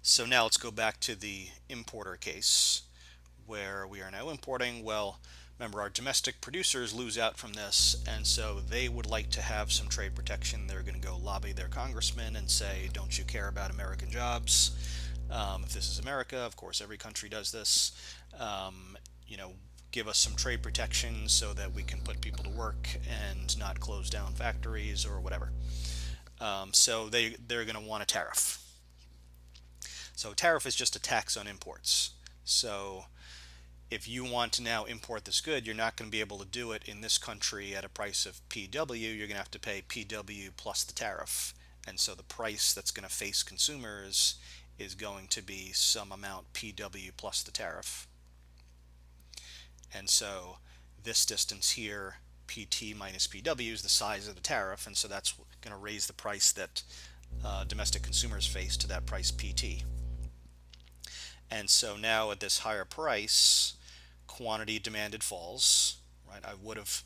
So now let's go back to the importer case where we are now importing. Well, remember, our domestic producers lose out from this, and so they would like to have some trade protection. They're going to go lobby their congressman and say, don't you care about American jobs? If this is America, of course, every country does this. Um, you know, give us some trade protection so that we can put people to work and not close down factories or whatever. So they're going to want a tariff. So tariff is just a tax on imports. So if you want to now import this good, you're not going to be able to do it in this country at a price of PW. You're going to have to pay PW plus the tariff. And so the price that's going to face consumers is going to be some amount PW plus the tariff. And so this distance here, PT minus PW, is the size of the tariff. And so that's going to raise the price that domestic consumers face to that price PT. And so now at this higher price, quantity demanded falls, right? I would have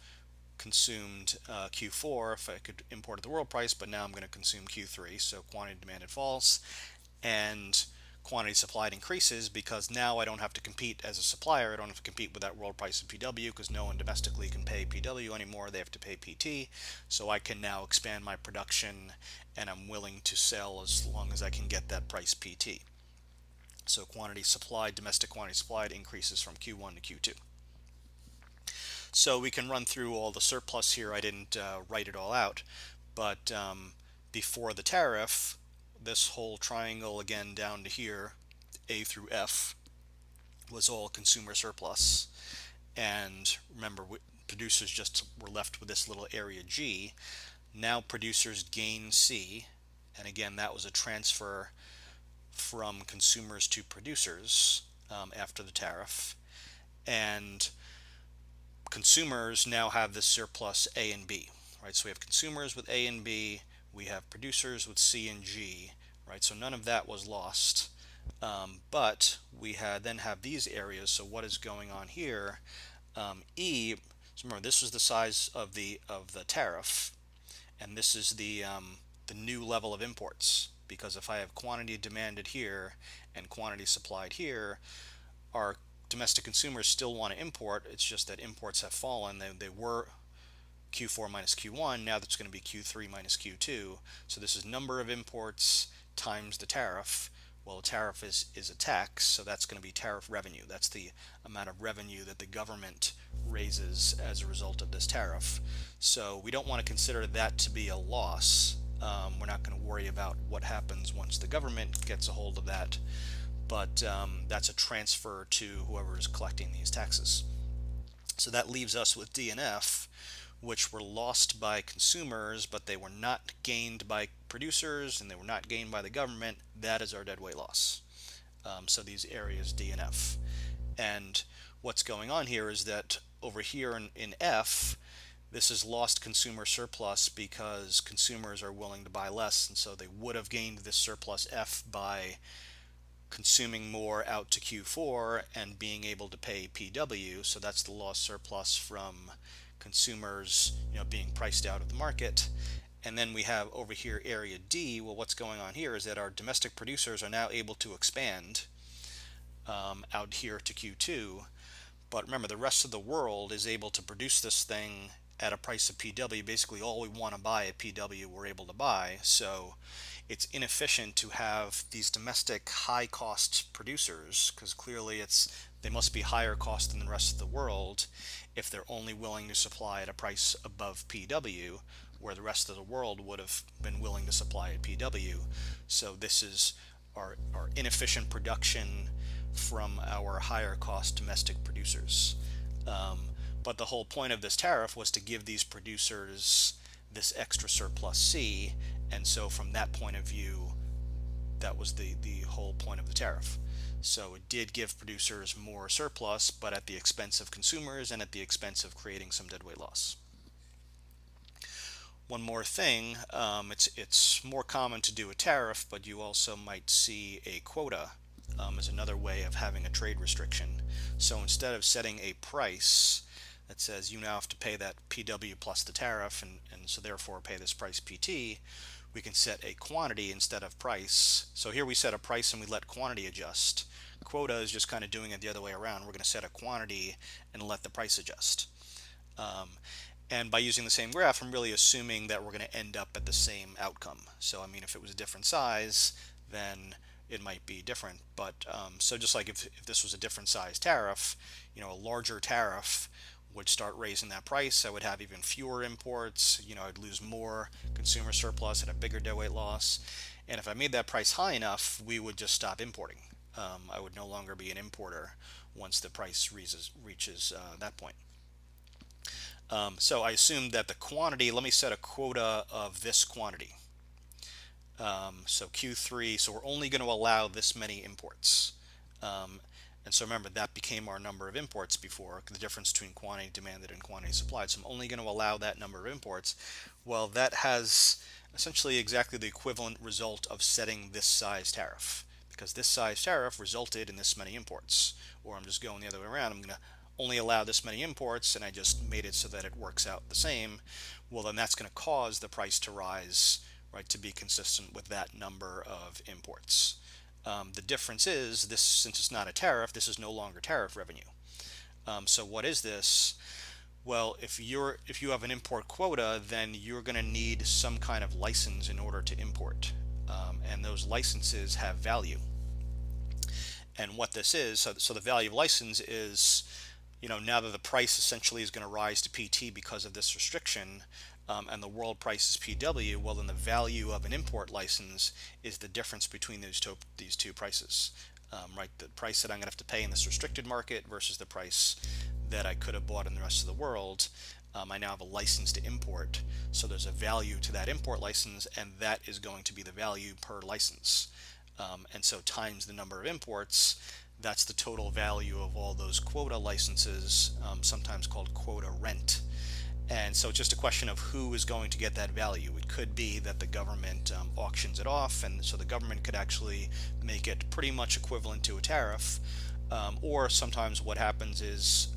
consumed Q4 if I could import at the world price, but now I'm going to consume Q3, so quantity demanded falls, and quantity supplied increases because now I don't have to compete as a supplier. I don't have to compete with that world price of PW because no one domestically can pay PW anymore. They have to pay PT. So I can now expand my production and I'm willing to sell as long as I can get that price PT. So quantity supplied, domestic quantity supplied increases from Q1 to Q2. So we can run through all the surplus here. I didn't write it all out, but before the tariff, this whole triangle again down to here, A through F, was all consumer surplus. And remember, producers just were left with this little area G. Now producers gain C, and again, that was a transfer from consumers to producers after the tariff. And consumers now have this surplus A and B, right? So we have consumers with A and B, we have producers with C and G, right? So none of that was lost. But we then have these areas. So what is going on here? E. So remember, this is the size of the tariff, and this is the new level of imports. Because if I have quantity demanded here and quantity supplied here, our domestic consumers still want to import. It's just that imports have fallen. They were Q4 minus Q1. Now that's going to be Q3 minus Q2. So this is number of imports times the tariff. Well, a tariff is a tax, so that's going to be tariff revenue. That's the amount of revenue that the government raises as a result of this tariff. So we don't want to consider that to be a loss. We're not going to worry about what happens once the government gets a hold of that, but that's a transfer to whoever is collecting these taxes. So that leaves us with D and F, which were lost by consumers, but they were not gained by producers and they were not gained by the government. That is our deadweight loss. So these areas D and F. And what's going on here is that over here in F, this is lost consumer surplus because consumers are willing to buy less, and so they would have gained this surplus F by consuming more out to Q4 and being able to pay PW. So that's the lost surplus from consumers, being priced out of the market. And then we have over here area D. Well, what's going on here is that our domestic producers are now able to expand out here to Q2. But remember, the rest of the world is able to produce this thing at a price of PW. Basically, all we want to buy at PW, we're able to buy. So it's inefficient to have these domestic high cost producers, because clearly they must be higher cost than the rest of the world if they're only willing to supply at a price above PW, where the rest of the world would have been willing to supply at PW. So this is our inefficient production from our higher cost domestic producers. But the whole point of this tariff was to give these producers this extra surplus C, and so from that point of view, that was the whole point of the tariff. So it did give producers more surplus, but at the expense of consumers and at the expense of creating some deadweight loss. One more thing, it's more common to do a tariff, but you also might see a quota as another way of having a trade restriction. So instead of setting a price that says you now have to pay that PW plus the tariff, and so therefore pay this price PT, we can set a quantity instead of price. So here we set a price and we let quantity adjust. Quota is just kind of doing it the other way around. We're going to set a quantity and let the price adjust. And by using the same graph, I'm really assuming that we're going to end up at the same outcome. So I mean, if it was a different size, then it might be different. But so just like if this was a different size tariff, a larger tariff would start raising that price. I would have even fewer imports. I'd lose more consumer surplus at a bigger deadweight loss. And if I made that price high enough, we would just stop importing. I would no longer be an importer once the price reaches that point. So I assume that the quantity, let me set a quota of this quantity. So Q3, so we're only going to allow this many imports. And so remember, that became our number of imports before, the difference between quantity demanded and quantity supplied. So I'm only going to allow that number of imports. Well, that has essentially exactly the equivalent result of setting this size tariff, because this size tariff resulted in this many imports. Or I'm just going the other way around. I'm going to only allow this many imports, and I just made it so that it works out the same. Well, then that's going to cause the price to rise, right, to be consistent with that number of imports. The difference is this, since it's not a tariff, this is no longer tariff revenue. So what is this? Well, if you have an import quota, then you're going to need some kind of license in order to import, and those licenses have value. And what this is, so the value of license is, now that the price essentially is going to rise to PT because of this restriction, and the world price is PW, well, then the value of an import license is the difference between these two prices, right? The price that I'm going to have to pay in this restricted market versus the price that I could have bought in the rest of the world. I now have a license to import, so there's a value to that import license, and that is going to be the value per license. And so times the number of imports, that's the total value of all those quota licenses, sometimes called quota rent. And so it's just a question of who is going to get that value. It could be that the government auctions it off, and so the government could actually make it pretty much equivalent to a tariff. Or sometimes what happens is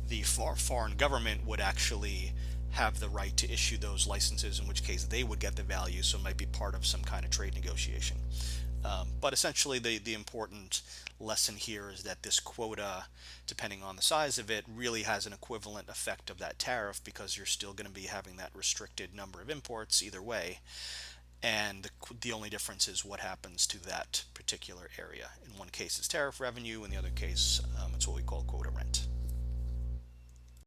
the foreign government would actually have the right to issue those licenses, in which case they would get the value, so it might be part of some kind of trade negotiation. But essentially the important lesson here is that this quota, depending on the size of it, really has an equivalent effect of that tariff, because you're still going to be having that restricted number of imports either way. And the only difference is what happens to that particular area. In one case it's tariff revenue, in the other case it's what we call quota rent.